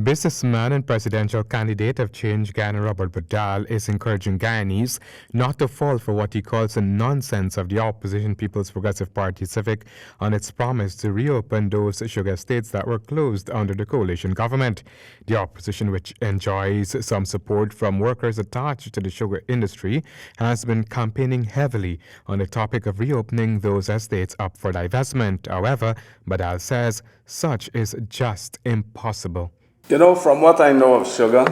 Businessman and presidential candidate of Change Ghana Robert Badal is encouraging Guyanese not to fall for what he calls the nonsense of the opposition People's Progressive Party Civic on its promise to reopen those sugar estates that were closed under the coalition government. The opposition, which enjoys some support from workers attached to the sugar industry, has been campaigning heavily on the topic of reopening those estates up for divestment. However, Badal says such is just impossible. You know, from what I know of sugar,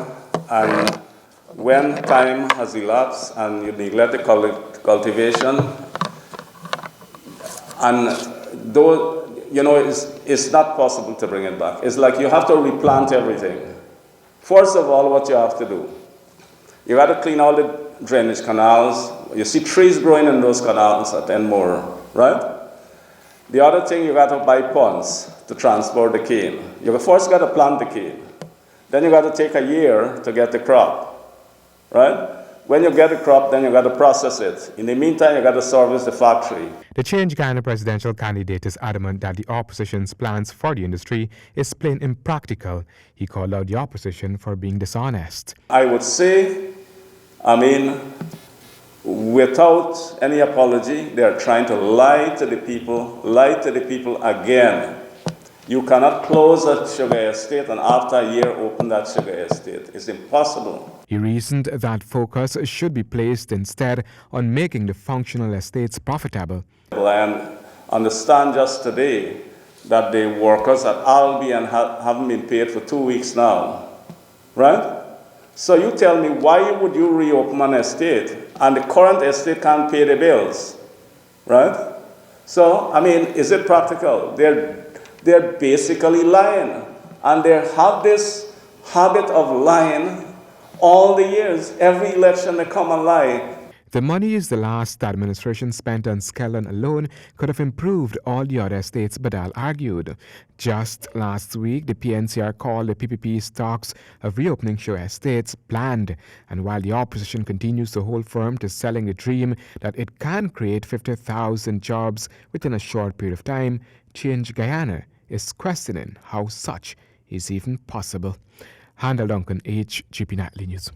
and when time has elapsed and you neglect the cultivation, and though, you know, it's not possible to bring it back. It's like you have to replant everything. First of all, what you have to do, you got to clean all the drainage canals. You see trees growing in those canals at Enmore, right? The other thing, you got to buy ponds to transport the cane. You first got to plant the cane. Then you got to take a year to get the crop, right? When you get the crop, then you got to process it. In the meantime, you got to service the factory. The Change Ghana presidential candidate is adamant that the opposition's plans for the industry is plain impractical. He called out the opposition for being dishonest. I would say, without any apology, they are trying to lie to the people again. You cannot close a sugar estate and after a year open that sugar estate. It's impossible. He reasoned that focus should be placed instead on making the functional estates profitable. And understand just today that the workers at Albion haven't been paid for 2 weeks now, right? So you tell me, why would you reopen an estate and the current estate can't pay the bills, right? So, is it practical? They're basically lying, and they have this habit of lying all the years. Every election they come and lie. The monies the last administration spent on Skellon alone could have improved all the other estates, Badal argued. Just last week, the PNCR called the PPP's talks of reopening sugar estates planned, and while the opposition continues to hold firm to selling the dream that it can create 50,000 jobs within a short period of time, Change Guyana is questioning how such is even possible. Handel Duncan, HGP Nightly News.